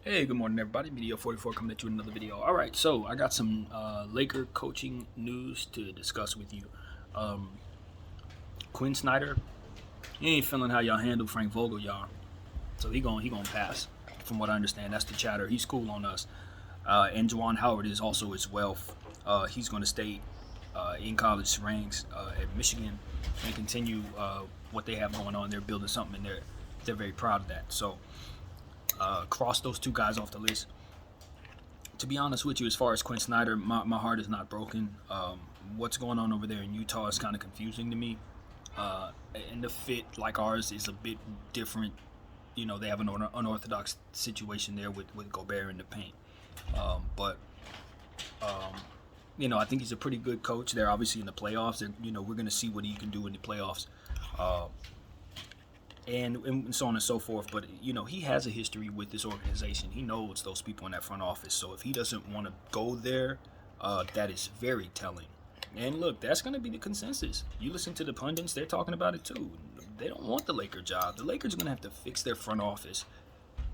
Hey, good morning, everybody. Media 44 coming at you with another video. All right, so I got some Laker coaching news to discuss with you. Um, Quinn Snyder, he ain't feeling how y'all handle Frank Vogel, y'all. So he gonna pass. From what I understand, that's the chatter. He's cool on us. And Juwan Howard is also as well. He's going to stay in college ranks at Michigan and continue what they have going on. They're building something, and they're very proud of that. So cross those two guys off the list. To be honest with you, as far as Quinn Snyder, my heart is not broken. What's going on over there in Utah is kind of confusing to me. And the fit, like ours, is a bit different. You know, they have an unorthodox situation there with Gobert in the paint. But um, I think he's a pretty good coach. They're obviously in the playoffs. We're going to see what he can do in the playoffs. Uh, and so on and so forth. But he has a history with this organization. He knows those people in that front office. So if he doesn't want to go there, that is very telling. And look, that's going to be the consensus. You listen to the pundits; they're talking about it too. They don't want the Laker job. The Lakers are going to have to fix their front office,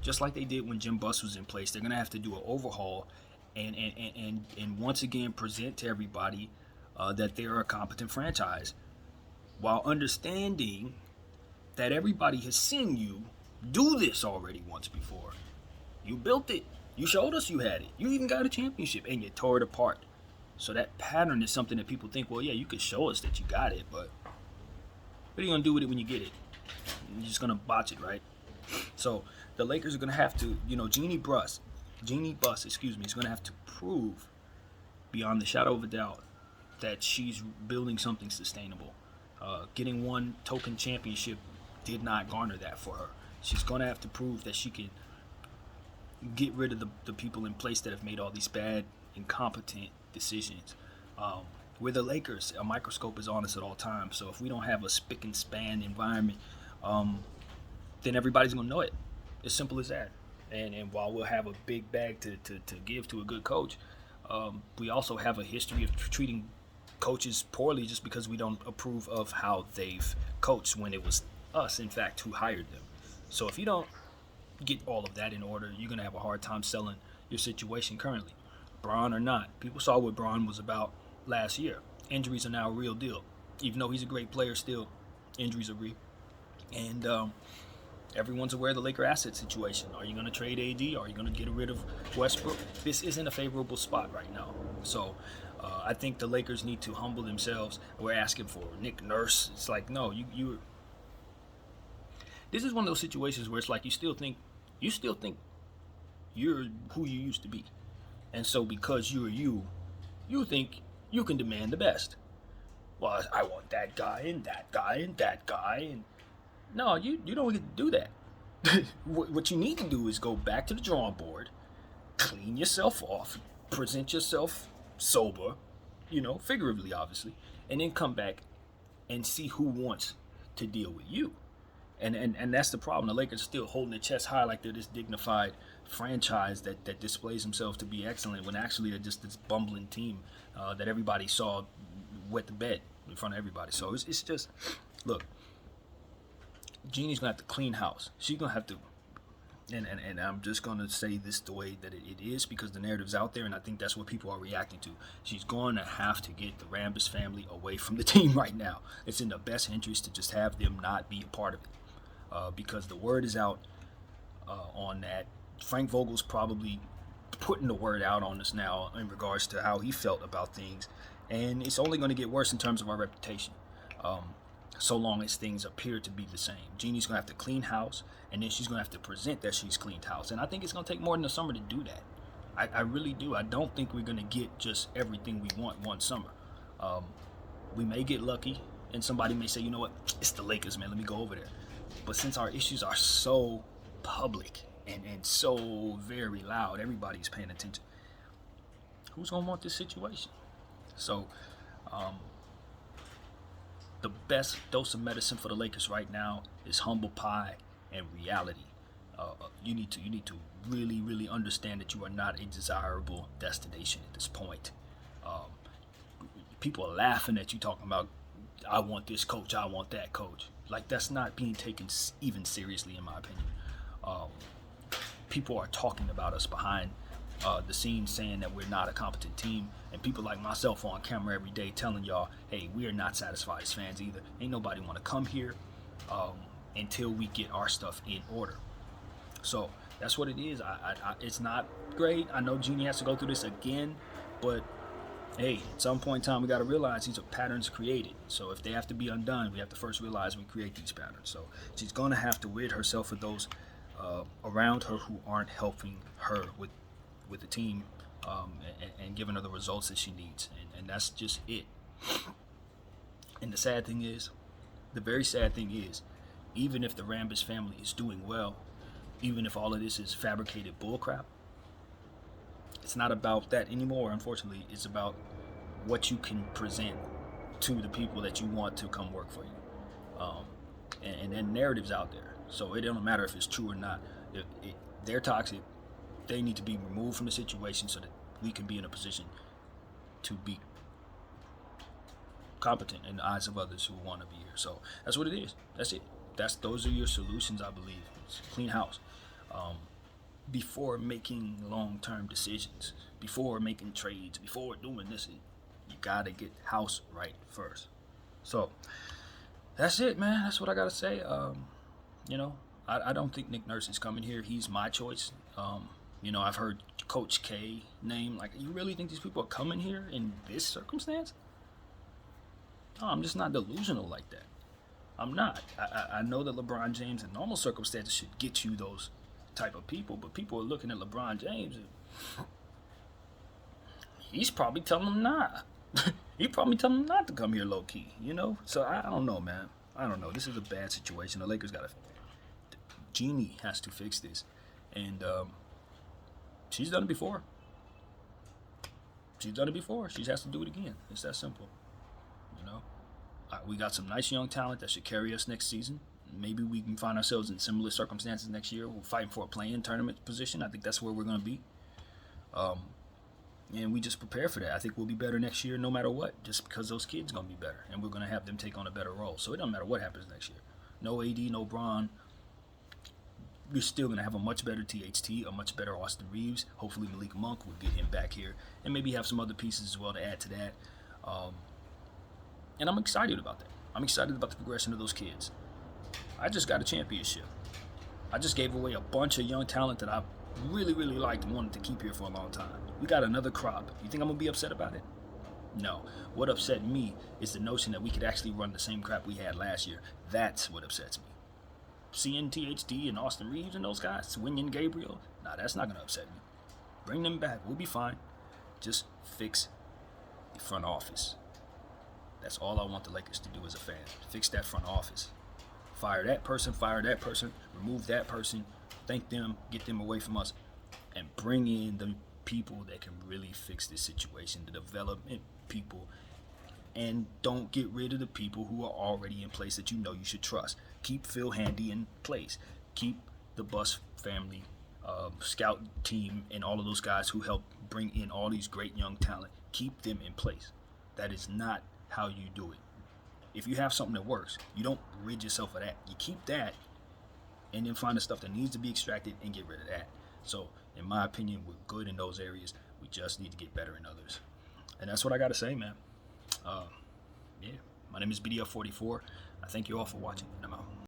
just like they did when Jim Buss was in place. They're going to have to do an overhaul, and once again present to everybody that they're a competent franchise, while understanding that everybody has seen you do this already once before. You built it. You showed us you had it. You even got a championship and you tore it apart. So that pattern is something that people think, well, yeah, you could show us that you got it, but what are you going to do with it when you get it? You're just going to botch it, right? So the Lakers are going to have to, Jeanie Buss, excuse me, is going to have to prove beyond the shadow of a doubt that she's building something sustainable. Getting one token championship did not garner that for her. She's going to have to prove that she can get rid of the people in place that have made all these bad, incompetent decisions. We're the Lakers. A microscope is on us at all times. So if we don't have a spick and span environment, then everybody's going to know it. As simple as that. And while we'll have a big bag to give to a good coach, we also have a history of treating coaches poorly just because we don't approve of how they've coached when it was us, in fact, who hired them. So if you don't get all of that in order, you're going to have a hard time selling your situation currently. Braun or not, people saw what Braun was about last year. Injuries are now a real deal. Even though he's a great player, still, injuries are real. And everyone's aware of the Laker asset situation. Are you going to trade AD? Are you going to get rid of Westbrook? This isn't a favorable spot right now. So I think the Lakers need to humble themselves. We're asking for Nick Nurse. It's like, no, you. This is one of those situations where it's like you still think you're who you used to be, and so because you're you think you can demand the best. Well, I want that guy and that guy and that guy, and no, you don't get to do that. What you need to do is go back to the drawing board, clean yourself off, present yourself sober, figuratively, obviously, and then come back and see who wants to deal with you. And that's the problem. The Lakers are still holding their chest high like they're this dignified franchise that displays themselves to be excellent when actually they're just this bumbling team that everybody saw wet the bed in front of everybody. So it's just, look, Jeannie's going to have to clean house. She's going to have to, and I'm just going to say this the way that it is because the narrative's out there, and I think that's what people are reacting to. She's going to have to get the Rambis family away from the team right now. It's in the best interest to just have them not be a part of it. Because the word is out on that. Frank Vogel's probably putting the word out on us now in regards to how he felt about things, and it's only going to get worse in terms of our reputation. Um, so long as things appear to be the same, Jeannie's going to have to clean house, and then she's going to have to present that she's cleaned house. And I think it's going to take more than the summer to do that. I really do. I don't think we're going to get just everything we want one summer. Um, we may get lucky, and somebody may say, you know what, it's the Lakers, man. Let me go over there. But since our issues are so public and so very loud, everybody's paying attention. Who's gonna want this situation? So, um, the best dose of medicine for the Lakers right now is humble pie and reality. You need to really understand that you are not a desirable destination at this point. Um, People are laughing at you talking about, I want this coach, I want that coach. Like that's not being taken even seriously, in my opinion. Um, people are talking about us behind the scenes, saying that we're not a competent team, and people like myself on camera every day telling y'all, hey, we are not satisfied as fans either. Ain't nobody want to come here until we get our stuff in order. So that's what it is. It's not great. I know Jeannie has to go through this again, but hey, at some point in time, we got to realize these are patterns created. So if they have to be undone, we have to first realize we create these patterns. So she's going to have to rid herself of those around her who aren't helping her with the team and giving her the results that she needs. And that's just it. And the very sad thing is, even if the Rambis family is doing well, even if all of this is fabricated bullcrap, it's not about that anymore, unfortunately. It's about what you can present to the people that you want to come work for you. And then narratives out there. So it don't matter if it's true or not. If they're toxic, they need to be removed from the situation so that we can be in a position to be competent in the eyes of others who want to be here. So that's what it is. That's it. Those are your solutions, I believe. It's clean house. Before making long-term decisions, before making trades, before doing this, you gotta get house right first. So that's it, man. That's what I gotta say. I don't think Nick Nurse is coming here. He's my choice. I've heard Coach K name. Like, you really think these people are coming here in this circumstance? No, I'm just not delusional like that. I'm not. I know that LeBron James in normal circumstances should get you those type of people, but people are looking at LeBron James and he's probably telling them not. He probably telling them not to come here low key, So I don't know, man. I don't know. This is a bad situation. The Lakers Jeannie has to fix this, and she's done it before. She has to do it again. It's that simple, We got some nice young talent that should carry us next season. Maybe we can find ourselves in similar circumstances next year. We're fighting for a play-in tournament position. I think that's where we're going to be. And we just prepare for that. I think we'll be better next year no matter what, just because those kids are going to be better. And we're going to have them take on a better role. So it doesn't matter what happens next year. No AD, no Bron. We're still going to have a much better THT, a much better Austin Reeves. Hopefully Malik Monk will get him back here. And maybe have some other pieces as well to add to that. And I'm excited about that. I'm excited about the progression of those kids. I just got a championship. I just gave away a bunch of young talent that I really, really liked and wanted to keep here for a long time. We got another crop. You think I'm going to be upset about it? No. What upset me is the notion that we could actually run the same crap we had last year. That's what upsets me. Seeing THD and Austin Reeves and those guys, Swinyon Gabriel, that's not going to upset me. Bring them back. We'll be fine. Just fix the front office. That's all I want the Lakers to do as a fan. Fix that front office. Fire that person, remove that person, thank them, get them away from us, and bring in the people that can really fix this situation, the development people, and don't get rid of the people who are already in place that you should trust. Keep Phil Handy in place. Keep the Bus family, scout team, and all of those guys who help bring in all these great young talent. Keep them in place. That is not how you do it. If you have something that works, you don't rid yourself of that. You keep that and then find the stuff that needs to be extracted and get rid of that. So, in my opinion, we're good in those areas. We just need to get better in others. And that's what I got to say, man. My name is BDF44. I thank you all for watching, and I'm out.